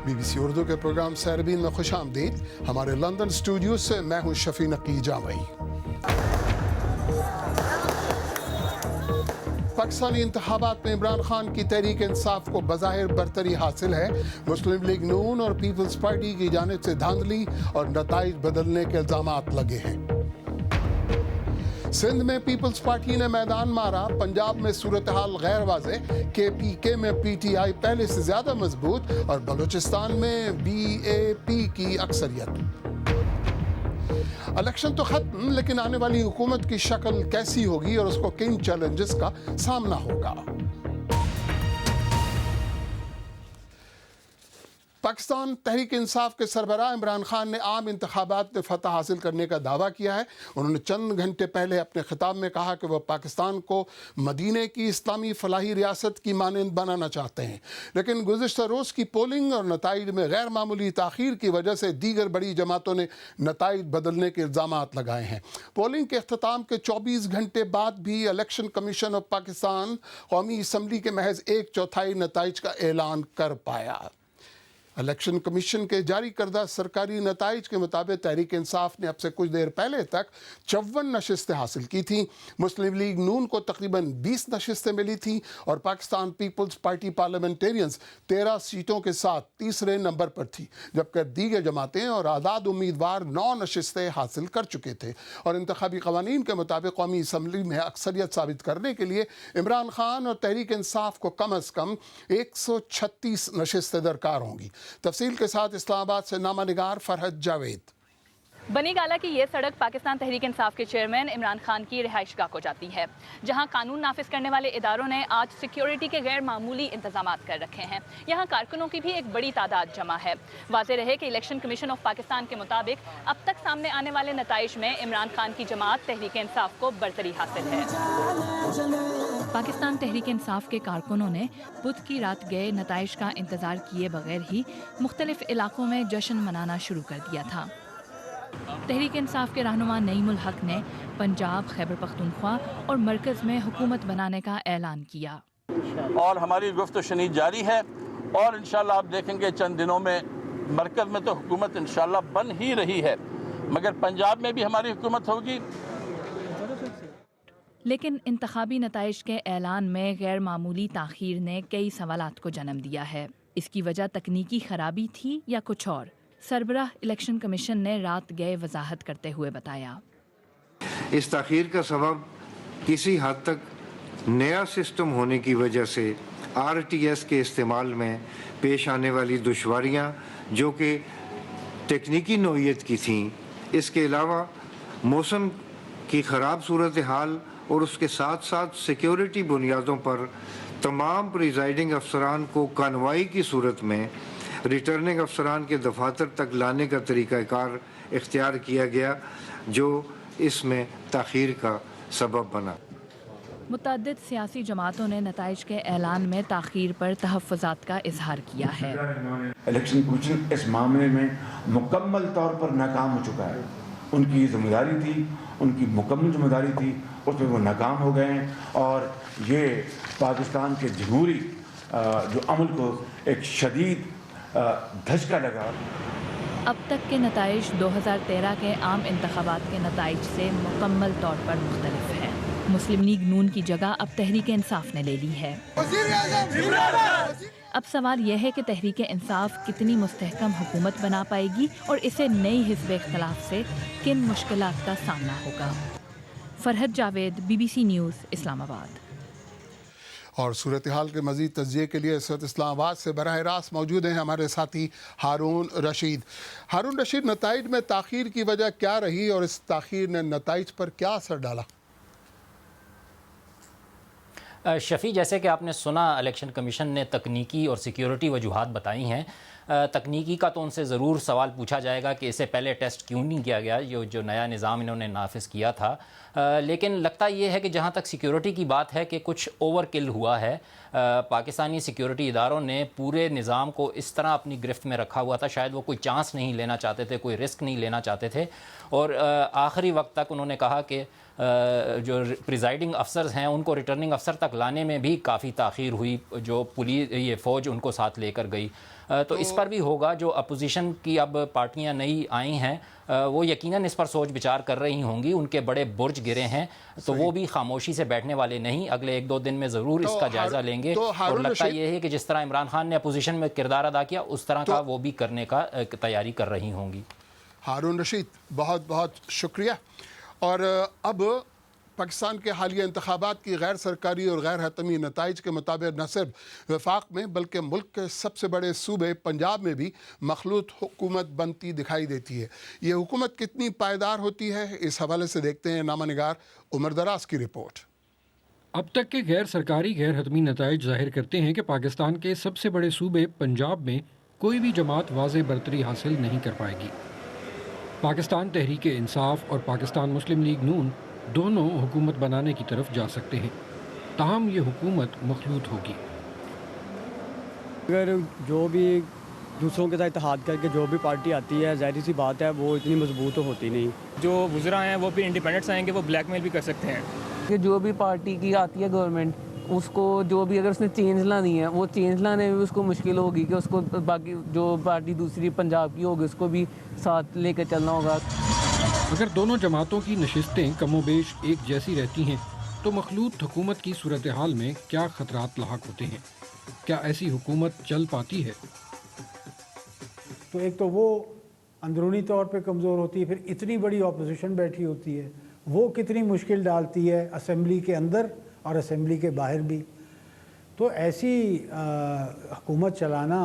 BBC Urdu کے programme سیربین میں خوش آمدید. ہمارے لندن اسٹوڈیو سے میں ہوں شفیع نقی جامعی. پاکستانی انتخابات میں عمران خان کی تحریک انصاف کو بظاہر برتری حاصل ہے. مسلم لیگ نون اور پیپلز پارٹی کی جانب سے دھاندلی اور نتائج بدلنے کے الزامات لگے ہیں. سندھ میں پیپلز پارٹی نے میدان مارا. پنجاب میں صورتحال غیر واضح. KPK میں PTI پہلے سے زیادہ مضبوط اور بلوچستان میں BAP کی اکثریت. الیکشن تو ختم، لیکن آنے والی حکومت کی شکل کیسی ہوگی اور اس کو کن چیلنجز کا سامنا ہوگا؟ پاکستان تحریک انصاف کے سربراہ عمران خان نے عام انتخابات میں فتح حاصل کرنے کا دعویٰ کیا ہے. انہوں نے چند گھنٹے پہلے اپنے خطاب میں کہا کہ وہ پاکستان کو مدینے کی اسلامی فلاحی ریاست کی مانند بنانا چاہتے ہیں، لیکن گزشتہ روز کی پولنگ اور نتائج میں غیر معمولی تاخیر کی وجہ سے دیگر بڑی جماعتوں نے نتائج بدلنے کے الزامات لگائے ہیں. پولنگ کے اختتام کے 24 گھنٹے بعد بھی الیکشن کمیشن آف پاکستان قومی اسمبلی کے محض 1/4 نتائج کا اعلان کر پایا. الیکشن کمیشن کے جاری کردہ سرکاری نتائج کے مطابق تحریک انصاف نے اب سے کچھ دیر پہلے تک 54 نشستیں حاصل کی تھیں. مسلم لیگ نون کو تقریباً 20 نشستیں ملی تھیں اور پاکستان پیپلز پارٹی پارلیمنٹیرینز 13 سیٹوں کے ساتھ تیسرے نمبر پر تھی، جبکہ دیگر جماعتیں اور آزاد امیدوار 9 نشستیں حاصل کر چکے تھے. اور انتخابی قوانین کے مطابق قومی اسمبلی میں اکثریت ثابت کرنے کے لیے عمران خان اور تحریک انصاف کو کم از کم 136 نشستیں درکار ہوں گی. تفصیل کے ساتھ اسلام آباد سے نامہ نگار فرحت جاوید. بنی گالا کی یہ سڑک پاکستان تحریک انصاف کے چیئرمین عمران خان کی رہائش گاہ کو جاتی ہے، جہاں قانون نافذ کرنے والے اداروں نے آج سیکیورٹی کے غیر معمولی انتظامات کر رکھے ہیں. یہاں کارکنوں کی بھی ایک بڑی تعداد جمع ہے. واضح رہے کہ الیکشن کمیشن آف پاکستان کے مطابق اب تک سامنے آنے والے نتائج میں عمران خان کی جماعت تحریک انصاف کو برتری حاصل ہے. پاکستان تحریک انصاف کے کارکنوں نے بدھ کی رات گئے نتائج کا انتظار کیے بغیر ہی مختلف علاقوں میں جشن منانا شروع کر دیا تھا. تحریک انصاف کے رہنما نعیم الحق نے پنجاب، خیبر پختونخوا اور مرکز میں حکومت بنانے کا اعلان کیا. اور ہماری گفت و شنید جاری ہے اور انشاءاللہ آپ دیکھیں گے چند دنوں میں مرکز میں تو حکومت انشاءاللہ بن ہی رہی ہے، مگر پنجاب میں بھی ہماری حکومت ہوگی. لیکن انتخابی نتائج کے اعلان میں غیر معمولی تاخیر نے کئی سوالات کو جنم دیا ہے. اس کی وجہ تکنیکی خرابی تھی یا کچھ اور؟ سربراہ الیکشن کمیشن نے رات گئے وضاحت کرتے ہوئے بتایا. اس تاخیر کا سبب کسی حد تک نیا سسٹم ہونے کی وجہ سے RTS کے استعمال میں پیش آنے والی دشواریاں جو کہ ٹیکنیکی نوعیت کی تھیں، اس کے علاوہ موسم کی خراب صورتحال اور اس کے ساتھ ساتھ سیکیورٹی بنیادوں پر تمام پریزائڈنگ افسران کو کانوائی کی صورت میں ریٹرننگ افسران کے دفاتر تک لانے کا طریقہ کار اختیار کیا گیا، جو اس میں تاخیر کا سبب بنا. متعدد سیاسی جماعتوں نے نتائج کے اعلان میں تاخیر پر تحفظات کا اظہار کیا ہے. الیکشن کمیشن اس معاملے میں مکمل طور پر ناکام ہو چکا ہے. ان کی ذمہ داری تھی، ان کی مکمل ذمہ داری تھی، اس میں وہ ناکام ہو گئے ہیں اور یہ پاکستان کے جمہوری جو عمل کو ایک شدید دھچکا لگا. اب تک کے نتائج 2013 کے عام انتخابات کے نتائج سے مکمل طور پر مختلف ہیں. مسلم لیگ نون کی جگہ اب تحریک انصاف نے لے لی ہے. اب سوال یہ ہے کہ تحریک انصاف کتنی مستحکم حکومت بنا پائے گی اور اسے نئی حزب اختلاف سے کن مشکلات کا سامنا ہوگا. فرحت جاوید، BBC نیوز، اسلام آباد. اور صورتحال کے مزید تجزیے کے لیے اس وقت اسلام آباد سے براہ راست موجود ہیں ہمارے ساتھی ہارون رشید. ہارون رشید، نتائج میں تاخیر کی وجہ کیا رہی اور اس تاخیر نے نتائج پر کیا اثر ڈالا؟ شفیع، جیسے کہ آپ نے سنا، الیکشن کمیشن نے تکنیکی اور سیکیورٹی وجوہات بتائی ہیں. تکنیکی کا تو ان سے ضرور سوال پوچھا جائے گا کہ اسے پہلے ٹیسٹ کیوں نہیں کیا گیا، جو نیا نظام انہوں نے نافذ کیا تھا. لیکن لگتا یہ ہے کہ جہاں تک سیکیورٹی کی بات ہے کہ کچھ اوور کل ہوا ہے. پاکستانی سیکیورٹی اداروں نے پورے نظام کو اس طرح اپنی گرفت میں رکھا ہوا تھا، شاید وہ کوئی چانس نہیں لینا چاہتے تھے، کوئی رسک نہیں لینا چاہتے تھے. اور آخری وقت تک انہوں نے کہا کہ جو پریزائڈنگ افسرز ہیں ان کو ریٹرننگ افسر تک لانے میں بھی کافی تاخیر ہوئی، جو پولیس یہ فوج ان کو ساتھ لے کر گئی. تو اس پر بھی ہوگا. جو اپوزیشن کی اب پارٹیاں نئی آئی ہیں وہ یقیناً اس پر سوچ بچار کر رہی ہوں گی. ان کے بڑے برج گرے ہیں تو وہ بھی خاموشی سے بیٹھنے والے نہیں. اگلے 1-2 دن میں ضرور اس کا جائزہ لیں گے. اور لگتا یہ ہے کہ جس طرح عمران خان نے اپوزیشن میں کردار ادا کیا اس طرح کا وہ بھی کرنے کا تیاری کر رہی ہوں گی. ہارون رشید بہت بہت شکریہ. اور اب پاکستان کے حالیہ انتخابات کی غیر سرکاری اور غیر حتمی نتائج کے مطابق نہ صرف وفاق میں بلکہ ملک کے سب سے بڑے صوبے پنجاب میں بھی مخلوط حکومت بنتی دکھائی دیتی ہے. یہ حکومت کتنی پائیدار ہوتی ہے اس حوالے سے دیکھتے ہیں نامہ نگار عمر دراز کی رپورٹ. اب تک کے غیر سرکاری غیر حتمی نتائج ظاہر کرتے ہیں کہ پاکستان کے سب سے بڑے صوبے پنجاب میں کوئی بھی جماعت واضح برتری حاصل نہیں کر پائے گی. پاکستان تحریک انصاف اور پاکستان مسلم لیگ نون دونوں حکومت بنانے کی طرف جا سکتے ہیں. تاہم یہ حکومت مخلوط ہوگی. اگر جو بھی دوسروں کے ساتھ اتحاد کر کے جو بھی پارٹی آتی ہے ظاہری سی بات ہے وہ اتنی مضبوط ہوتی نہیں. جو وزراء ہیں وہ بھی انڈیپینڈنٹس آئیں گے وہ بلیک میل بھی کر سکتے ہیں. کہ جو بھی پارٹی کی آتی ہے گورنمنٹ اس کو جو بھی اگر اس نے چینج لانی ہے وہ چینج لانے میں بھی اس کو مشکل ہوگی کہ اس کو باقی جو پارٹی دوسری پنجاب کی ہوگی اس کو بھی ساتھ لے کے چلنا ہوگا. اگر دونوں جماعتوں کی نشستیں کم و بیش ایک جیسی رہتی ہیں تو مخلوط حکومت کی صورتحال میں کیا خطرات لاحق ہوتے ہیں؟ کیا ایسی حکومت چل پاتی ہے؟ تو ایک تو وہ اندرونی طور پہ کمزور ہوتی ہے, پھر اتنی بڑی اپوزیشن بیٹھی ہوتی ہے, وہ کتنی مشکل ڈالتی ہے اسمبلی کے اندر اور اسمبلی کے باہر بھی. تو ایسی حکومت چلانا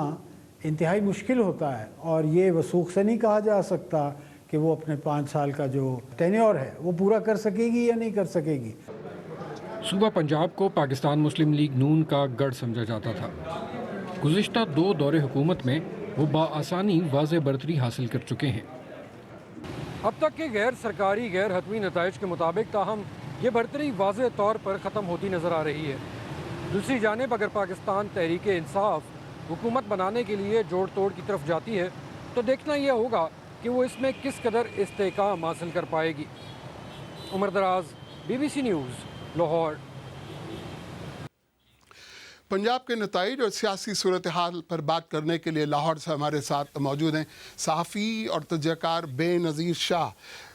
انتہائی مشکل ہوتا ہے اور یہ وثوق سے نہیں کہا جا سکتا کہ وہ اپنے 5 سال کا جو ٹینیور ہے وہ پورا کر سکے گی یا نہیں کر سکے گی. صوبہ پنجاب کو پاکستان مسلم لیگ نون کا گڑھ سمجھا جاتا تھا. گزشتہ 2 دور حکومت میں وہ بآسانی واضح برتری حاصل کر چکے ہیں. اب تک کے غیر سرکاری غیر حتمی نتائج کے مطابق تاہم یہ برتری واضح طور پر ختم ہوتی نظر آ رہی ہے. دوسری جانب اگر پاکستان تحریک انصاف حکومت بنانے کے لیے جوڑ توڑ کی طرف جاتی ہے تو دیکھنا یہ ہوگا کہ وہ اس میں کس قدر استحکام حاصل کر پائے گی. عمر دراز BBC نیوز لاہور. پنجاب کے نتائج اور سیاسی صورتحال پر بات کرنے کے لیے لاہور سے ہمارے ساتھ موجود ہیں صحافی اور تجزیہ کار بے نظیر شاہ.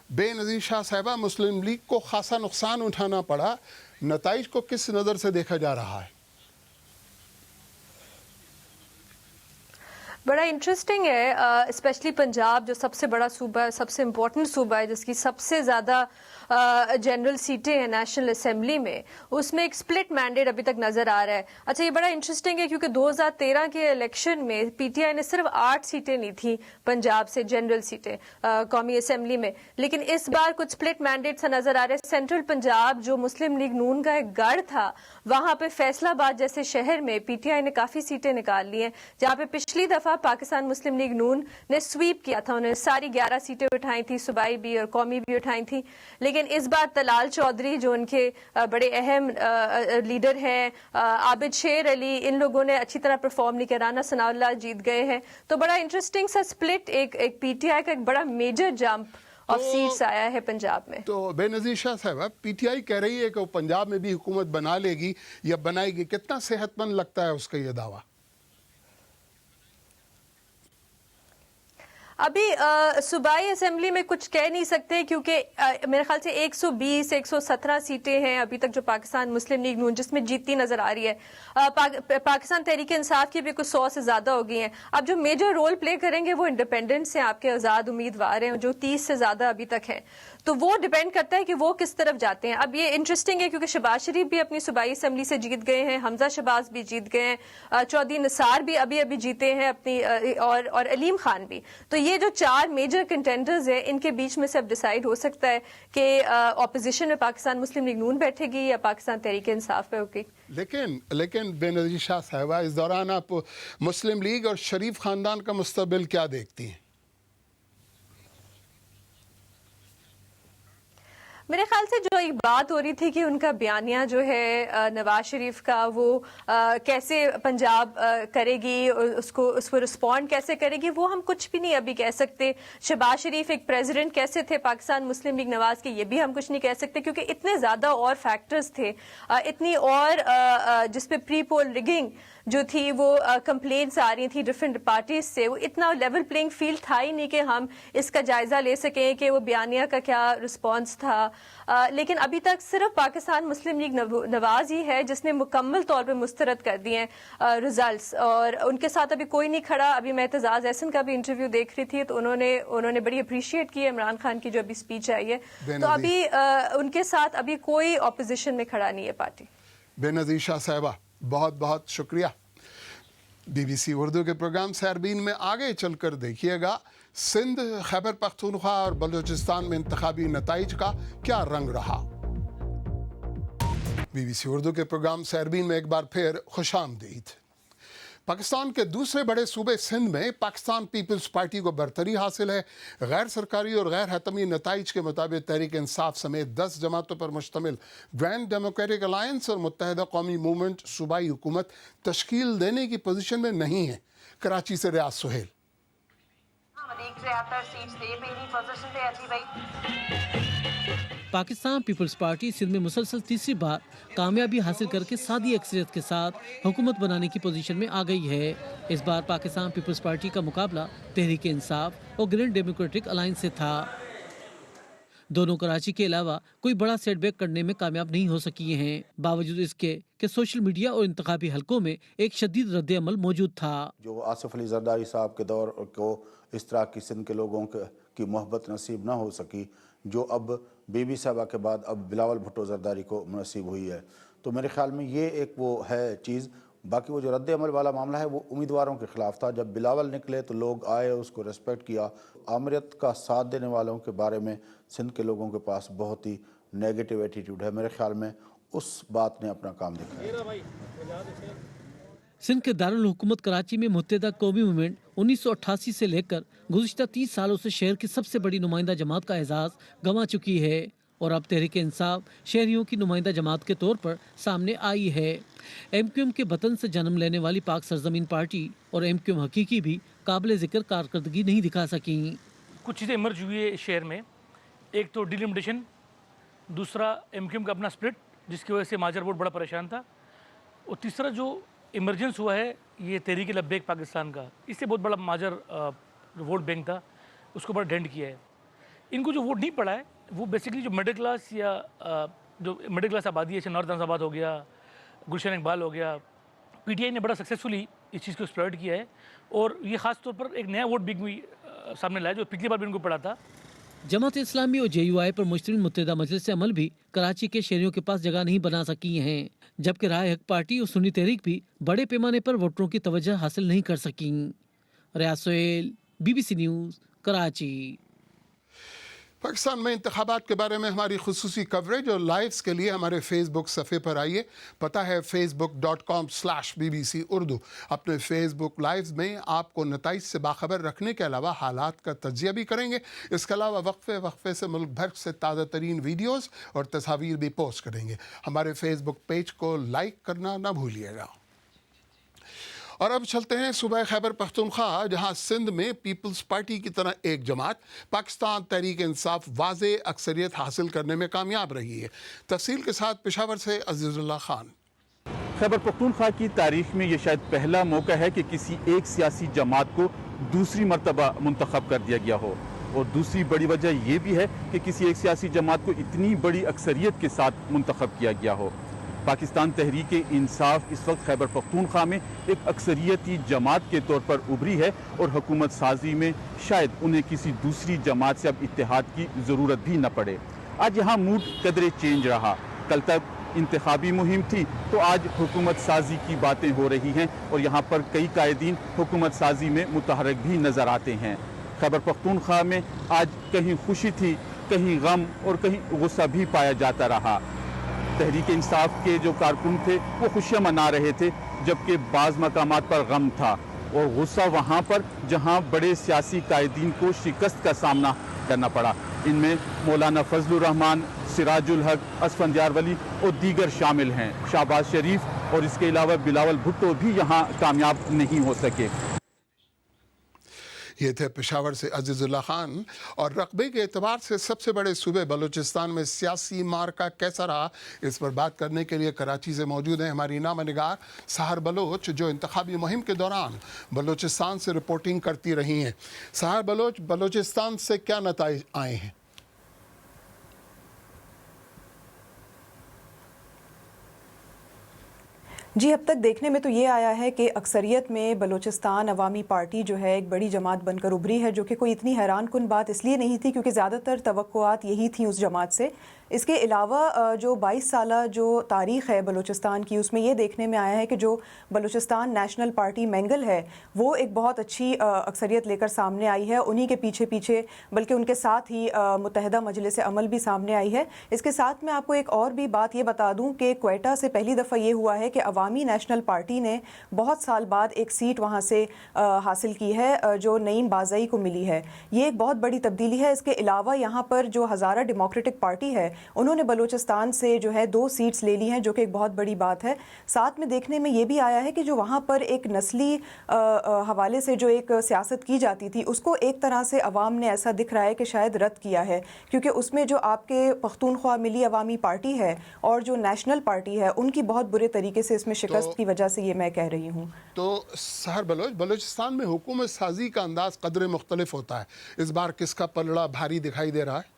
بے نظیر شاہ صاحبہ, مسلم لیگ کو خاصا نقصان اٹھانا پڑا, نتائج کو کس نظر سے دیکھا جا رہا ہے؟ بڑا انٹرسٹنگ ہے, اسپیشلی پنجاب جو سب سے بڑا صوبہ ہے, سب سے امپورٹنٹ صوبہ ہے, جس کی سب سے زیادہ جنرل سیٹیں ہیں نیشنل اسمبلی میں, اس میں ایک سپلٹ مینڈیٹ ابھی تک نظر آ رہا ہے. اچھا یہ بڑا انٹرسٹنگ ہے کیونکہ 2013 کے الیکشن میں پی ٹی آئی نے صرف 8 سیٹیں لی تھیں پنجاب سے, جنرل سیٹیں قومی اسمبلی میں, لیکن اس بار کچھ سپلٹ مینڈیٹ سے نظر آ رہے ہیں. سینٹرل پنجاب جو مسلم لیگ نون کا ایک گڑھ تھا, وہاں پہ فیصل آباد جیسے شہر میں پی ٹی آئی نے کافی سیٹیں نکال لی ہیں, جہاں پہ پچھلی دفعہ پاکستان مسلم لیگ نون نے سویپ کیا تھا, انہوں نے ساری 11 سیٹیں اٹھائی تھیں, صوبائی بھی اور قومی بھی اٹھائی تھیں. لیکن اس بار طلال چودھری جو ان کے بڑے اہم لیڈر ہیں, عابد شیر علی, ان لوگوں نے اچھی طرح پرفارم نہیں کیا, رانا ثناء اللہ جیت گئے ہیں. تو بڑا انٹرسٹنگ سا سپلٹ, ایک پی ٹی آئی کا ایک بڑا میجر جمپ آف سیٹس آیا ہے پنجاب میں. تو بے نظیر شاہ صاحب, پی ٹی آئی کہہ رہی ہے کہ وہ پنجاب میں بھی حکومت بنا لے گی یا بنائے گی, کتنا صحت مند لگتا ہے اس کا یہ دعویٰ؟ ابھی صوبائی اسمبلی میں کچھ کہہ نہیں سکتے کیونکہ میرے خیال سے 120-117 سیٹیں ہیں ابھی تک جو پاکستان مسلم لیگ نون جس میں جیتتی نظر آ رہی ہے. پاکستان تحریک انصاف کی بھی کچھ 100 سے زیادہ ہو گئی ہیں. اب جو میجر رول پلے کریں گے وہ انڈیپینڈنٹس ہیں, آپ کے آزاد امیدوار ہیں جو 30 سے زیادہ ابھی تک ہیں. تو وہ ڈیپینڈ کرتا ہے کہ وہ کس طرف جاتے ہیں. اب یہ انٹرسٹنگ ہے کیونکہ شہباز شریف بھی اپنی صوبائی اسمبلی سے جیت گئے ہیں, حمزہ شہباز بھی جیت گئے ہیں, چودھری نثار بھی ابھی جیتے ہیں اپنی, اور علیم خان بھی. تو یہ جو 4 میجر کنٹینڈرز ہیں ان کے بیچ میں سے اب ڈیسائیڈ ہو سکتا ہے کہ اپوزیشن میں پاکستان مسلم لیگ نون بیٹھے گی یا پاکستان تحریک انصاف پہ ہوگی. لیکن بے نظیر شاہ صاحبہ, اس دوران آپ مسلم لیگ اور شریف خاندان کا مستقبل کیا دیکھتی ہیں؟ میرے خیال سے جو ایک بات ہو رہی تھی کہ ان کا بیانیہ جو ہے نواز شریف کا, وہ کیسے پنجاب کرے گی, اس کو رسپونڈ کیسے کرے گی, وہ ہم کچھ بھی نہیں ابھی کہہ سکتے. شہباز شریف ایک پریزیڈنٹ کیسے تھے پاکستان مسلم لیگ نواز کے, یہ بھی ہم کچھ نہیں کہہ سکتے کیونکہ اتنے زیادہ اور فیکٹرز تھے, اتنی اور جس پہ پری پول ریگنگ جو تھی وہ کمپلینٹس آ رہی تھیں ڈفرینٹ پارٹیز سے، وہ اتنا لیول پلینگ فیلڈ تھا ہی نہیں کہ ہم اس کا جائزہ لے سکیں کہ وہ بیانیہ کا کیا رسپانس تھا. لیکن ابھی تک صرف پاکستان مسلم لیگ نواز ہی ہے جس نے مکمل طور پہ مسترد کر دیے ہیں ریزلٹس، اور ان کے ساتھ ابھی کوئی نہیں کھڑا. ابھی میں اعتزاز احسن کا بھی انٹرویو دیکھ رہی تھی تو انہوں نے بڑی اپریشیٹ کی عمران خان کی جو ابھی اسپیچ آئی ہے، تو ابھی ان کے ساتھ ابھی کوئی اپوزیشن میں کھڑا نہیں ہے پارٹی. بے نظیر شاہ صاحبہ بہت بہت شکریہ. BBC اردو کے پروگرام سیربین میں آگے چل کر دیکھیے گا سندھ، خیبر پختونخوا اور بلوچستان میں انتخابی نتائج کا کیا رنگ رہا. BBC اردو کے پروگرام سیربین میں ایک بار پھر خوش آمدید. پاکستان کے دوسرے بڑے صوبے سندھ میں پاکستان پیپلز پارٹی کو برتری حاصل ہے. غیر سرکاری اور غیر حتمی نتائج کے مطابق تحریک انصاف سمیت 10 جماعتوں پر مشتمل گرینڈ ڈیموکریٹک الائنس اور متحدہ قومی موومنٹ صوبائی حکومت تشکیل دینے کی پوزیشن میں نہیں ہے. کراچی سے ریاض سہیل. پاکستان پیپلز پارٹی سندھ میں مسلسل تیسری بار کامیابی حاصل کر کے سادی اکثریت کے ساتھ حکومت بنانے کی پوزیشن میں آ گئی ہے. اس بار پاکستان پیپلز پارٹی کا مقابلہ تحریک انصاف اور گرینڈ ڈیموکریٹک الائنس سے تھا. دونوں کراچی کے علاوہ کوئی بڑا سیٹ بیک کرنے میں کامیاب نہیں ہو سکی ہیں، باوجود اس کے کہ سوشل میڈیا اور انتخابی حلقوں میں ایک شدید رد عمل موجود تھا. جو آصف علی زرداری صاحب کے دور کو اس طرح کی سندھ کے لوگوں کی محبت نصیب نہ ہو سکی، جو اب بی بی صاحبہ کے بعد اب بلاول بھٹو زرداری کو نصیب ہوئی ہے، تو میرے خیال میں یہ ایک وہ ہے چیز. باقی وہ جو رد عمل والا معاملہ ہے وہ امیدواروں کے خلاف تھا. جب بلاول نکلے تو لوگ آئے، اس کو ریسپیکٹ کیا. آمریت کا ساتھ دینے والوں کے بارے میں سندھ کے لوگوں کے پاس بہت ہی نیگیٹو ایٹیٹیوڈ ہے. میرے خیال میں اس بات نے اپنا کام دکھایا. سندھ کے دارالحکومت کراچی میں متحدہ قومی موومنٹ 1988 سے لے کر گزشتہ 30 سالوں سے شہر کی سب سے بڑی نمائندہ جماعت کا اعزاز گنوا چکی ہے، اور اب تحریک انصاف شہریوں کی نمائندہ جماعت کے طور پر سامنے آئی ہے. ایم کیو ایم کے وطن سے جنم لینے والی پاک سرزمین پارٹی اور ایم کیو ایم حقیقی بھی قابل ذکر کارکردگی نہیں دکھا سکیں. کچھ چیزیں ایمرج ہوئی ہے شہر میں. ایک تو ڈیلیمیٹیشن، دوسرا ایم کیو ایم کا اپنا اسپلٹ جس کی وجہ سے ماجر ووٹ بڑا پریشان تھا، اور تیسرا جو ایمرجنس ہوا ہے یہ تحریک لبیک پاکستان کا، اس سے بہت بڑا ماجر ووٹ بینک تھا، اس کو بڑا ڈینٹ کیا ہے. ان کو جو ووٹ نہیں پڑا ہے وہ بیسیکلی جو مڈل کلاس یا جو مڈل کلاس آبادی ہے، جیسے نارتھ آباد ہو گیا، گلشن اقبال ہو گیا، پی ٹی آئی نے بڑا سکسیزفلی اس چیز کو ایکسپلائٹ کیا ہے، اور یہ خاص طور پر ایک نیا ووٹ بینک بھی سامنے لایا جو پچھلی بار بھی ان کو پڑا تھا. جماعت اسلامی اور جے یو آئی پر مشتمل متحدہ مجلس عمل بھی کراچی کے شہریوں کے پاس جگہ نہیں بنا سکی ہیں، جبکہ رائے حق پارٹی اور سنی تحریک بھی بڑے پیمانے پر ووٹروں کی توجہ حاصل نہیں کر سکیں. ریاض سہیل، BBC نیوز، کراچی. پاکستان میں انتخابات کے بارے میں ہماری خصوصی کوریج اور لائیوز کے لیے ہمارے فیس بک صفحے پر آئیے. پتہ ہے facebook.com/BBC اردو. اپنے فیس بک لائیوز میں آپ کو نتائج سے باخبر رکھنے کے علاوہ حالات کا تجزیہ بھی کریں گے. اس کے علاوہ وقفے سے ملک بھر سے تازہ ترین ویڈیوز اور تصاویر بھی پوسٹ کریں گے. ہمارے فیس بک پیج کو لائک کرنا نہ بھولیے گا. اور اب چلتے ہیں صوبہ خیبر پختونخوا، جہاں سندھ میں پیپلز پارٹی کی طرح ایک جماعت پاکستان تحریک انصاف واضح اکثریت حاصل کرنے میں کامیاب رہی ہے. تفصیل کے ساتھ پشاور سے عزیز اللہ خان. خیبر پختونخوا کی تاریخ میں یہ شاید پہلا موقع ہے کہ کسی ایک سیاسی جماعت کو دوسری مرتبہ منتخب کر دیا گیا ہو، اور دوسری بڑی وجہ یہ بھی ہے کہ کسی ایک سیاسی جماعت کو اتنی بڑی اکثریت کے ساتھ منتخب کیا گیا ہو. پاکستان تحریک انصاف اس وقت خیبر پختونخوا میں ایک اکثریتی جماعت کے طور پر ابھری ہے، اور حکومت سازی میں شاید انہیں کسی دوسری جماعت سے اب اتحاد کی ضرورت بھی نہ پڑے. آج یہاں موڈ قدرے چینج رہا. کل تک انتخابی مہم تھی تو آج حکومت سازی کی باتیں ہو رہی ہیں، اور یہاں پر کئی قائدین حکومت سازی میں متحرک بھی نظر آتے ہیں. خیبر پختونخوا میں آج کہیں خوشی تھی، کہیں غم اور کہیں غصہ بھی پایا جاتا رہا. تحریک انصاف کے جو کارکن تھے وہ خوشیاں منا رہے تھے، جبکہ بعض مقامات پر غم تھا، اور غصہ وہاں پر جہاں بڑے سیاسی قائدین کو شکست کا سامنا کرنا پڑا. ان میں مولانا فضل الرحمان، سراج الحق، اسفندیار ولی اور دیگر شامل ہیں. شہباز شریف اور اس کے علاوہ بلاول بھٹو بھی یہاں کامیاب نہیں ہو سکے. یہ تھے پشاور سے عزیز اللہ خان. اور رقبے کے اعتبار سے سب سے بڑے صوبے بلوچستان میں سیاسی مارکا کیسا رہا، اس پر بات کرنے کے لیے کراچی سے موجود ہیں ہماری نامہ نگار سحر بلوچ، جو انتخابی مہم کے دوران بلوچستان سے رپورٹنگ کرتی رہی ہیں. سحر بلوچ، بلوچستان سے کیا نتائج آئے ہیں؟ جی، اب تک دیکھنے میں تو یہ آیا ہے کہ اکثریت میں بلوچستان عوامی پارٹی جو ہے ایک بڑی جماعت بن کر ابھری ہے، جو کہ کوئی اتنی حیران کن بات اس لیے نہیں تھی کیونکہ زیادہ تر توقعات یہی تھیں اس جماعت سے. اس کے علاوہ جو 22 سالہ جو تاریخ ہے بلوچستان کی، اس میں یہ دیکھنے میں آیا ہے کہ جو بلوچستان نیشنل پارٹی مینگل ہے وہ ایک بہت اچھی اکثریت لے کر سامنے آئی ہے. انہی کے پیچھے بلکہ ان کے ساتھ ہی متحدہ مجلس عمل بھی سامنے آئی ہے. اس کے ساتھ میں آپ کو ایک اور بھی بات یہ بتا دوں کہ کوئٹہ سے پہلی دفعہ یہ ہوا ہے کہ عوامی نیشنل پارٹی نے بہت سال بعد ایک سیٹ وہاں سے حاصل کی ہے جو نعیم بازئی کو ملی ہے. یہ ایک بہت بڑی تبدیلی ہے. اس کے علاوہ یہاں پر جو ہزارہ ڈیموکریٹک پارٹی ہے انہوں نے بلوچستان سے جو ہے 2 سیٹس لے لی ہیں، جو کہ ایک بہت بڑی بات ہے. ساتھ میں دیکھنے میں یہ بھی آیا ہے کہ جو وہاں پر ایک نسلی حوالے سے جو ایک سیاست کی جاتی تھی اس کو ایک طرح سے عوام نے ایسا دکھ رہا ہے کہ شاید رد کیا ہے، کیونکہ اس میں جو آپ کے پختونخوا ملی عوامی پارٹی ہے اور جو نیشنل پارٹی ہے ان کی بہت برے طریقے سے اس میں شکست کی وجہ سے یہ میں کہہ رہی ہوں. تو سحر بلوچ، بلوچستان میں حکومت سازی کا انداز قدرے مختلف ہوتا ہے. اس بار کس کا پلڑا بھاری دکھائی دے رہا ہے؟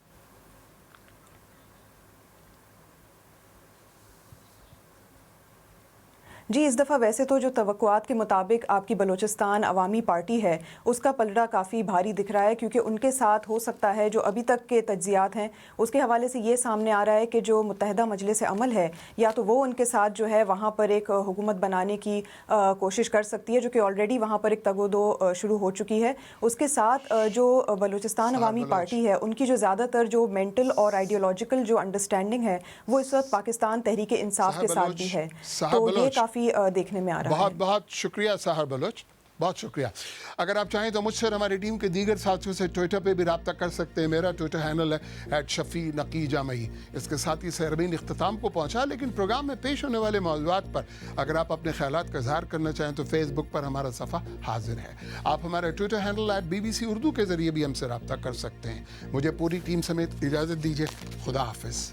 جی، اس دفعہ ویسے تو جو توقعات کے مطابق آپ کی بلوچستان عوامی پارٹی ہے اس کا پلڑا کافی بھاری دکھ رہا ہے، کیونکہ ان کے ساتھ ہو سکتا ہے جو ابھی تک کے تجزیات ہیں اس کے حوالے سے یہ سامنے آ رہا ہے کہ جو متحدہ مجلس عمل ہے یا تو وہ ان کے ساتھ جو ہے وہاں پر ایک حکومت بنانے کی کوشش کر سکتی ہے، جو کہ آلریڈی وہاں پر ایک تگ و دو شروع ہو چکی ہے. اس کے ساتھ جو بلوچستان عوامی پارٹی ہے ان کی جو زیادہ تر جو مینٹل اور آئیڈیولوجیکل جو انڈرسٹینڈنگ ہے وہ اس وقت پاکستان تحریک انصاف کے ساتھ بھی ہے. تو یہ کافی دیکھنے میں آ رہا ہے. بہت بہت شکریہ سحر بلوچ، بہت شکریہ. اگر آپ چاہیں تو مجھ سے اور ہماری ٹیم کے دیگر ساتھیوں سے ٹویٹر پہ بھی رابطہ کر سکتے ہیں. میرا ٹویٹر ہینڈل ہے @شفیع_نقی. اس کے ساتھ ہی سہربین اختتام کو پہنچا، لیکن پروگرام میں پیش ہونے والے موضوعات پر اگر آپ اپنے خیالات کا اظہار کرنا چاہیں تو فیس بک پر ہمارا صفحہ حاضر ہے. آپ ہمارے ٹویٹر ہینڈل @BBC اردو کے ذریعے بھی ہم سے رابطہ کر سکتے ہیں. مجھے پوری ٹیم سمیت اجازت دیجیے. خدا حافظ.